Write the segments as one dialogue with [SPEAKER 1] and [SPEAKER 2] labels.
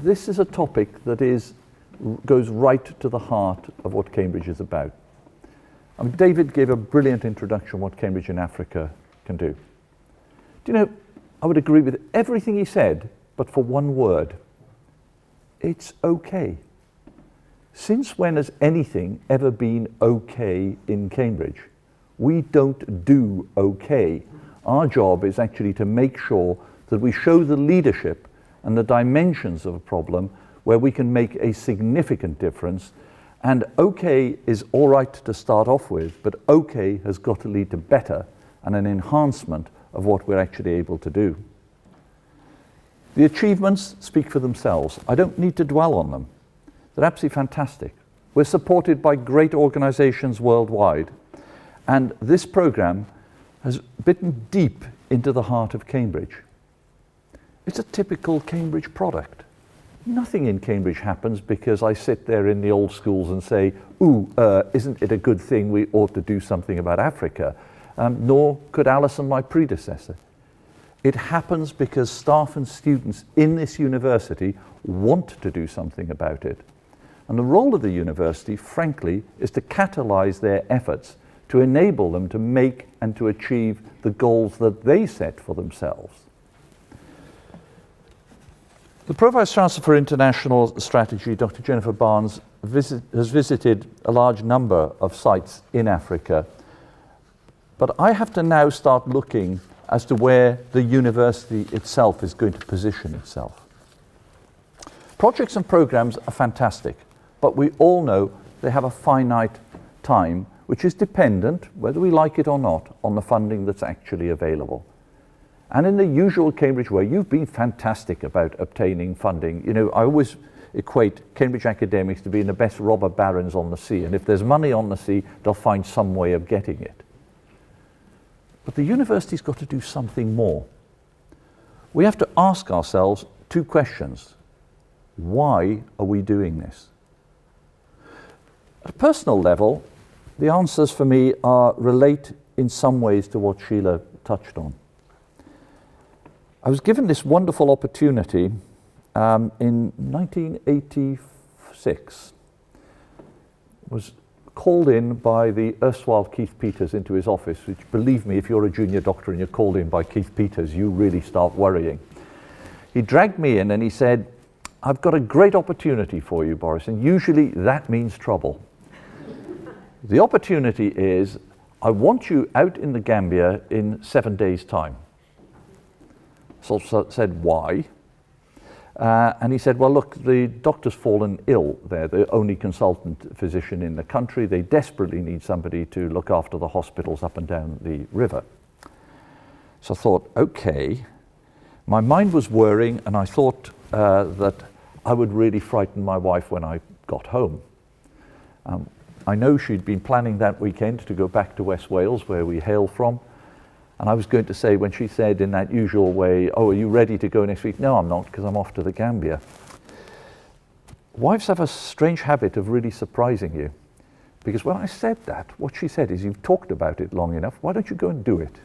[SPEAKER 1] this is a topic that goes right to the heart of what Cambridge is about. I mean, David gave a brilliant introduction on what Cambridge in Africa can do. Do you know, I would agree with everything he said, but for one word. It's okay. Since when has anything ever been okay in Cambridge? We don't do okay. Our job is actually to make sure that we show the leadership and the dimensions of a problem where we can make a significant difference. And okay is all right to start off with, but okay has got to lead to better and an enhancement of what we're actually able to do. The achievements speak for themselves. I don't need to dwell on them. They're absolutely fantastic. We're supported by great organizations worldwide, and this program has bitten deep into the heart of Cambridge. It's a typical Cambridge product. Nothing in Cambridge happens because I sit there in the old schools and say, ooh, isn't it a good thing we ought to do something about Africa? Nor could Alison, my predecessor. It happens because staff and students in this university want to do something about it. And the role of the university, frankly, is to catalyze their efforts to enable them to make and to achieve the goals that they set for themselves. The Pro-Vice-Chancellor for International Strategy, Dr. Jennifer Barnes, has visited a large number of sites in Africa, but I have to now start looking as to where the university itself is going to position itself. Projects and programs are fantastic, but we all know they have a finite time, which is dependent, whether we like it or not, on the funding that's actually available. And in the usual Cambridge way, you've been fantastic about obtaining funding. You know, I always equate Cambridge academics to being the best robber barons on the sea, and if there's money on the sea, they'll find some way of getting it. But the university's got to do something more. We have to ask ourselves two questions. Why are we doing this? At a personal level, the answers for me relate in some ways to what Sheila touched on. I was given this wonderful opportunity in 1986. Was called in by the erstwhile Keith Peters into his office, which, believe me, if you're a junior doctor and you're called in by Keith Peters, you really start worrying. He dragged me in and he said, I've got a great opportunity for you, Boris, and usually that means trouble. The opportunity is, I want you out in the Gambia in 7 days' time. So I said, why? And he said, well, look, the doctor's fallen ill there, the only consultant physician in the country. They desperately need somebody to look after the hospitals up and down the river. So I thought, okay. My mind was whirring, and I thought that I would really frighten my wife when I got home. I know she'd been planning that weekend to go back to West Wales, where we hail from. And I was going to say, when she said in that usual way, oh, are you ready to go next week? No, I'm not, because I'm off to the Gambia. Wives have a strange habit of really surprising you. Because when I said that, what she said is, you've talked about it long enough, why don't you go and do it?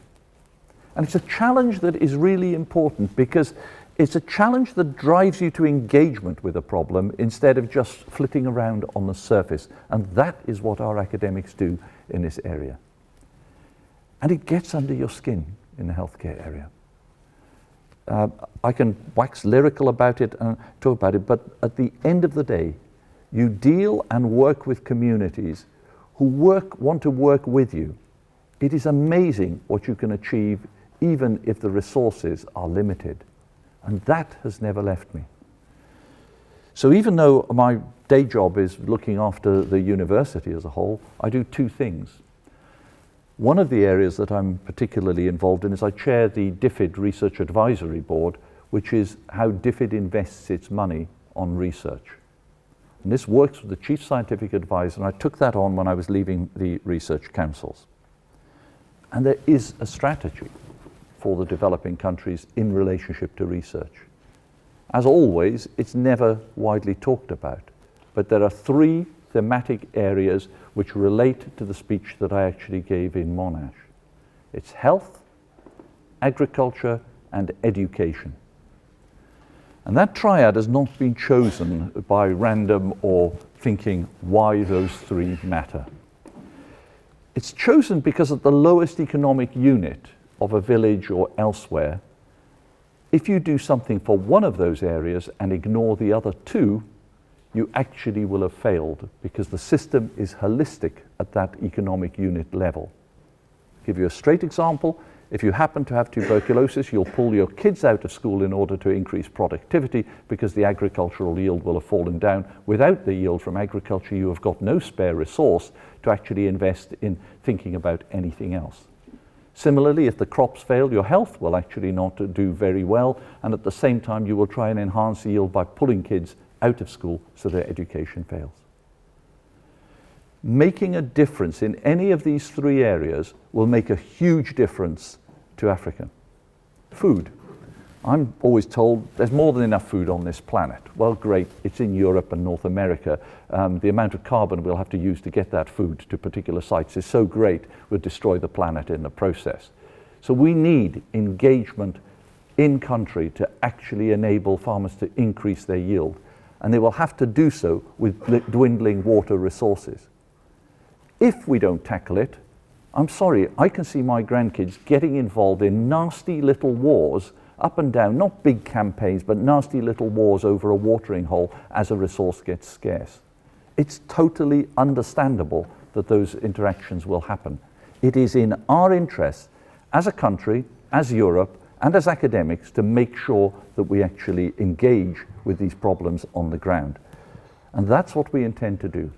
[SPEAKER 1] And it's a challenge that is really important, because it's a challenge that drives you to engagement with a problem instead of just flitting around on the surface. And that is what our academics do in this area. And it gets under your skin in the healthcare area. I can wax lyrical about it and talk about it, but at the end of the day, you deal and work with communities who want to work with you. It is amazing what you can achieve, even if the resources are limited. And that has never left me. So even though my day job is looking after the university as a whole, I do two things. One of the areas that I'm particularly involved in is I chair the DFID Research Advisory Board, which is how DFID invests its money on research. And this works with the Chief Scientific Advisor, and I took that on when I was leaving the research councils. And there is a strategy for the developing countries in relationship to research. As always, it's never widely talked about, but there are three thematic areas which relate to the speech that I actually gave in Monash. It's health, agriculture, and education. And that triad has not been chosen by random or thinking why those three matter. It's chosen because at the lowest economic unit of a village or elsewhere, if you do something for one of those areas and ignore the other two, you actually will have failed because the system is holistic at that economic unit level. I'll give you a straight example. If you happen to have tuberculosis, you'll pull your kids out of school in order to increase productivity because the agricultural yield will have fallen down. Without the yield from agriculture, you have got no spare resource to actually invest in thinking about anything else. Similarly, if the crops fail, your health will actually not do very well, and at the same time you will try and enhance the yield by pulling kids out of school so their education fails. Making a difference in any of these three areas will make a huge difference to Africa. Food. I'm always told there's more than enough food on this planet. Well, great, it's in Europe and North America. The amount of carbon we'll have to use to get that food to particular sites is so great, we'll destroy the planet in the process. So we need engagement in country to actually enable farmers to increase their yield. And they will have to do so with dwindling water resources. If we don't tackle it, I'm sorry, I can see my grandkids getting involved in nasty little wars up and down, not big campaigns, but nasty little wars over a watering hole as a resource gets scarce. It's totally understandable that those interactions will happen. It is in our interest as a country, as Europe, and as academics to make sure that we actually engage with these problems on the ground. And that's what we intend to do.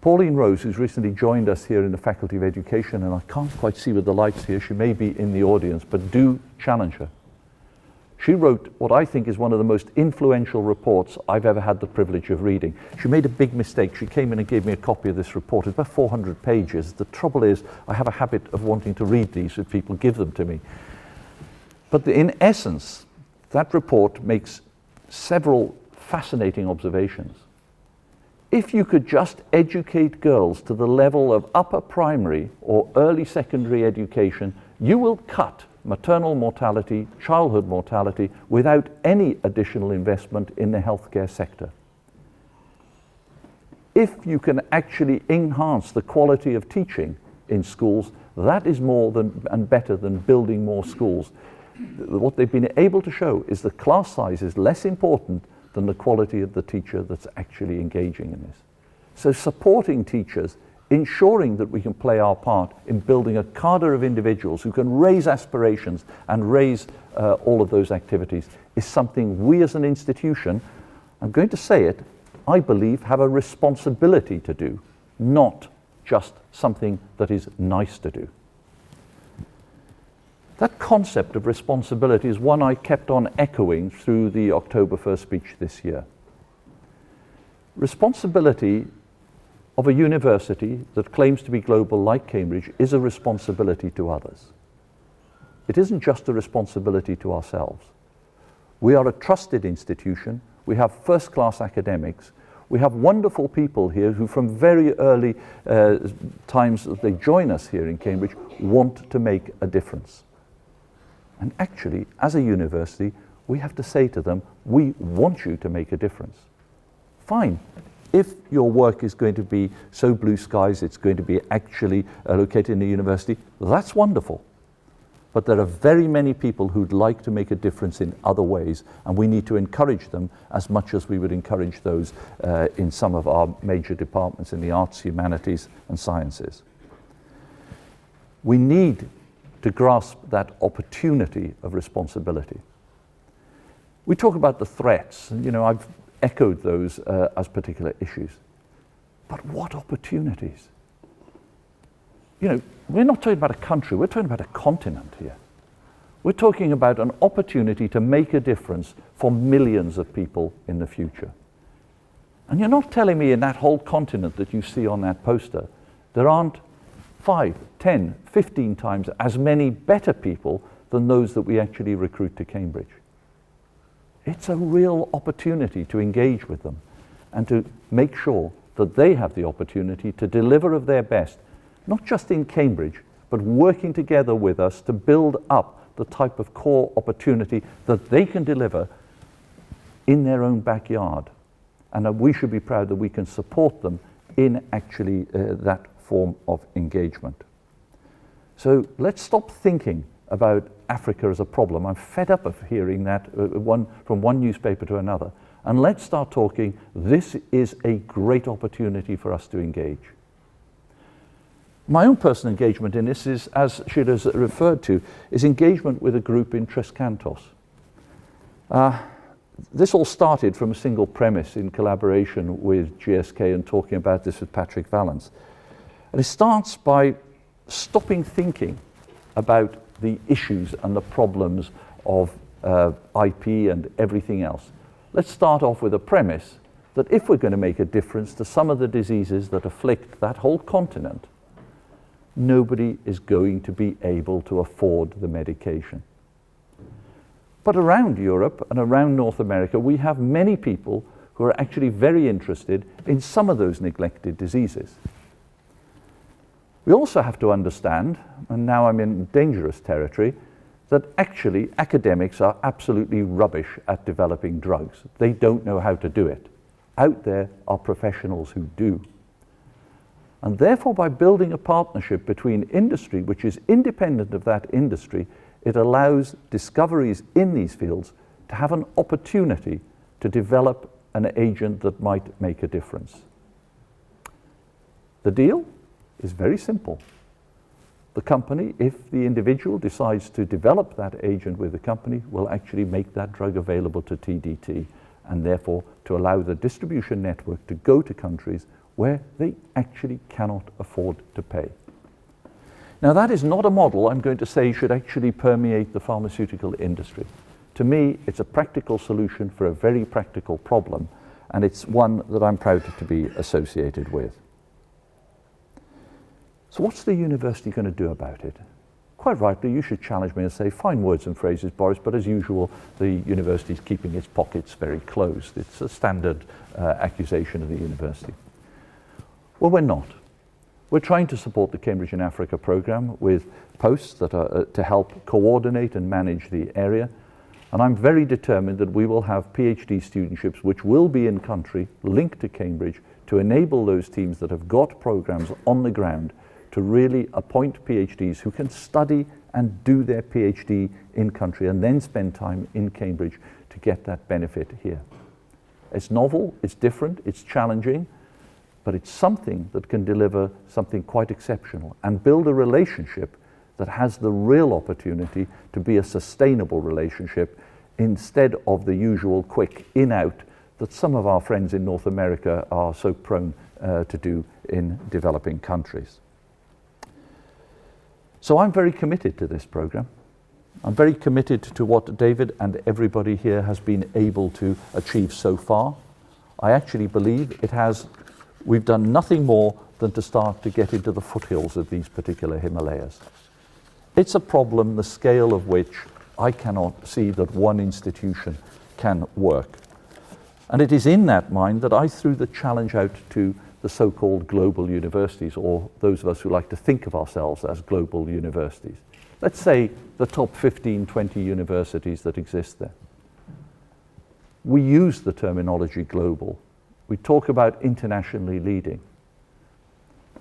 [SPEAKER 1] Pauline Rose, who's recently joined us here in the Faculty of Education, and I can't quite see with the lights here, she may be in the audience, but do challenge her. She wrote what I think is one of the most influential reports I've ever had the privilege of reading. She made a big mistake. She came in and gave me a copy of this report. It's about 400 pages. The trouble is, I have a habit of wanting to read these if people give them to me. But in essence, that report makes several fascinating observations. If you could just educate girls to the level of upper primary or early secondary education, you will cut maternal mortality, childhood mortality, without any additional investment in the healthcare sector. If you can actually enhance the quality of teaching in schools, that is more than and better than building more schools. What they've been able to show is the class size is less important than the quality of the teacher that's actually engaging in this. So supporting teachers, ensuring that we can play our part in building a cadre of individuals who can raise aspirations and raise all of those activities is something we as an institution, I'm going to say it, I believe have a responsibility to do, not just something that is nice to do. That concept of responsibility is one I kept on echoing through the October 1st speech this year. Responsibility of a university that claims to be global like Cambridge is a responsibility to others. It isn't just a responsibility to ourselves. We are a trusted institution. We have first-class academics. We have wonderful people here who from very early times that they join us here in Cambridge want to make a difference. And actually, as a university, we have to say to them, we want you to make a difference. Fine. If your work is going to be so blue skies, it's going to be actually located in a university, that's wonderful. But there are very many people who'd like to make a difference in other ways, and we need to encourage them as much as we would encourage those in some of our major departments in the arts, humanities, and sciences. We need to grasp that opportunity of responsibility. We talk about the threats, and I've echoed those as particular issues. But what opportunities? We're not talking about a country, we're talking about a continent here. We're talking about an opportunity to make a difference for millions of people in the future. And you're not telling me in that whole continent that you see on that poster, there aren't 5, 10, 15 times as many better people than those that we actually recruit to Cambridge. It's a real opportunity to engage with them and to make sure that they have the opportunity to deliver of their best, not just in Cambridge, but working together with us to build up the type of core opportunity that they can deliver in their own backyard. And that we should be proud that we can support them in actually that form of engagement. So let's stop thinking about Africa as a problem. I'm fed up of hearing that from one newspaper to another. And let's start talking, this is a great opportunity for us to engage. My own personal engagement in this is, as Sheila's referred to, is engagement with a group in Tres Cantos. This all started from a single premise in collaboration with GSK and talking about this with Patrick Vallance. And it starts by stopping thinking about the issues and the problems of IP and everything else. Let's start off with a premise that if we're going to make a difference to some of the diseases that afflict that whole continent, nobody is going to be able to afford the medication. But around Europe and around North America, we have many people who are actually very interested in some of those neglected diseases. We also have to understand, and now I'm in dangerous territory, that actually academics are absolutely rubbish at developing drugs. They don't know how to do it. Out there are professionals who do. And therefore, by building a partnership between industry, which is independent of that industry, it allows discoveries in these fields to have an opportunity to develop an agent that might make a difference. The deal is very simple. The company, if the individual decides to develop that agent with the company, will actually make that drug available to TDT, and therefore to allow the distribution network to go to countries where they actually cannot afford to pay. Now, that is not a model I'm going to say should actually permeate the pharmaceutical industry. To me, it's a practical solution for a very practical problem, and it's one that I'm proud to be associated with. So what's the university going to do about it? Quite rightly, you should challenge me and say, fine words and phrases, Boris, but as usual, the university is keeping its pockets very closed. It's a standard accusation of the university. Well, we're not. We're trying to support the Cambridge in Africa program with posts that are to help coordinate and manage the area. And I'm very determined that we will have PhD studentships which will be in country, linked to Cambridge, to enable those teams that have got programs on the ground to really appoint PhDs who can study and do their PhD in country and then spend time in Cambridge to get that benefit here. It's novel, it's different, it's challenging, but it's something that can deliver something quite exceptional and build a relationship that has the real opportunity to be a sustainable relationship instead of the usual quick in-out that some of our friends in North America are so prone to do in developing countries. So I'm very committed to this program. I'm very committed to what David and everybody here has been able to achieve so far. I actually believe we've done nothing more than to start to get into the foothills of these particular Himalayas. It's a problem the scale of which I cannot see that one institution can work. And it is in that mind that I threw the challenge out to the so-called global universities, or those of us who like to think of ourselves as global universities. Let's say the top 15, 20 universities that exist there. We use the terminology global. We talk about internationally leading.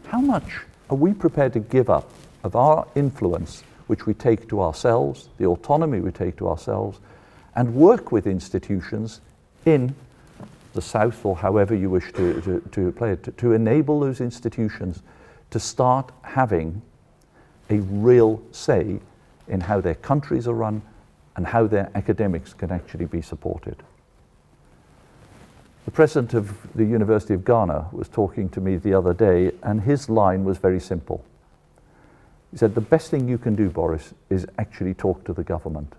[SPEAKER 1] How much are we prepared to give up of our influence, which we take to ourselves, the autonomy we take to ourselves, and work with institutions in the South, or however you wish to play it, to enable those institutions to start having a real say in how their countries are run and how their academics can actually be supported. The president of the University of Ghana was talking to me the other day, and his line was very simple. He said, the best thing you can do, Boris, is actually talk to the government.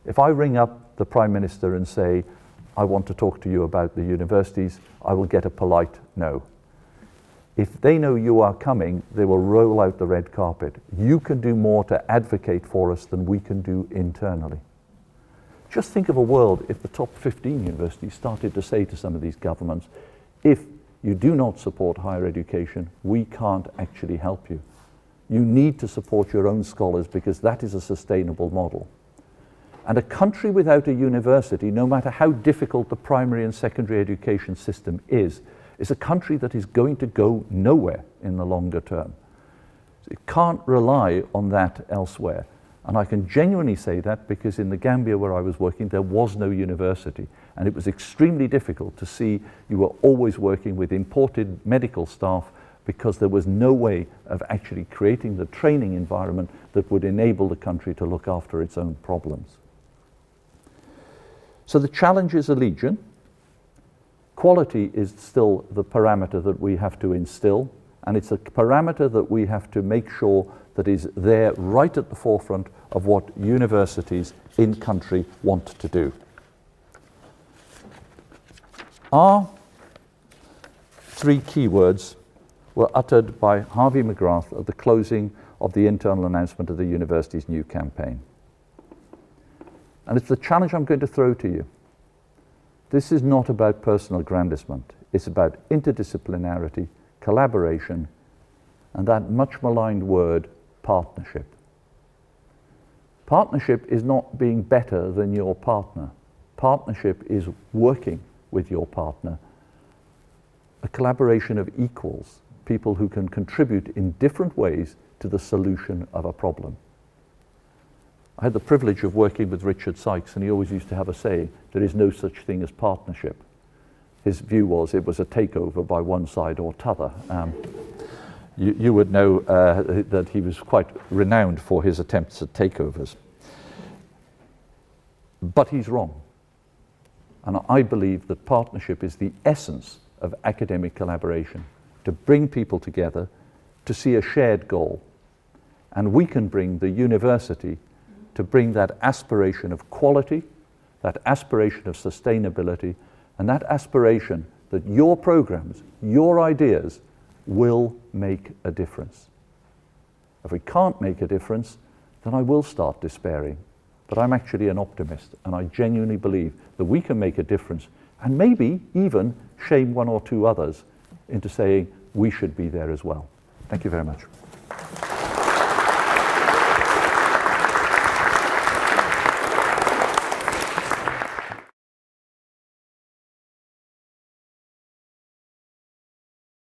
[SPEAKER 1] If I ring up the Prime Minister and say, I want to talk to you about the universities, I will get a polite no. If they know you are coming, they will roll out the red carpet. You can do more to advocate for us than we can do internally. Just think of a world if the top 15 universities started to say to some of these governments, if you do not support higher education, we can't actually help you. You need to support your own scholars because that is a sustainable model. And a country without a university, no matter how difficult the primary and secondary education system is a country that is going to go nowhere in the longer term. It can't rely on that elsewhere. And I can genuinely say that because in the Gambia where I was working, there was no university. And it was extremely difficult to see you were always working with imported medical staff because there was no way of actually creating the training environment that would enable the country to look after its own problems. So the challenges are legion. Quality is still the parameter that we have to instill, and it's a parameter that we have to make sure that is there right at the forefront of what universities in country want to do. Our three keywords were uttered by Harvey McGrath at the closing of the internal announcement of the university's new campaign. And it's the challenge I'm going to throw to you. This is not about personal aggrandizement. It's about interdisciplinarity, collaboration, and that much maligned word, partnership. Partnership is not being better than your partner. Partnership is working with your partner. A collaboration of equals, people who can contribute in different ways to the solution of a problem. I had the privilege of working with Richard Sykes, and he always used to have a saying, there is no such thing as partnership. His view was it was a takeover by one side or t'other. You would know that he was quite renowned for his attempts at takeovers. But he's wrong. And I believe that partnership is the essence of academic collaboration, to bring people together, to see a shared goal. And we can bring the university to bring that aspiration of quality, that aspiration of sustainability, and that aspiration that your programs, your ideas, will make a difference. If we can't make a difference, then I will start despairing. But I'm actually an optimist, and I genuinely believe that we can make a difference, and maybe even shame one or two others into saying we should be there as well. Thank you very much.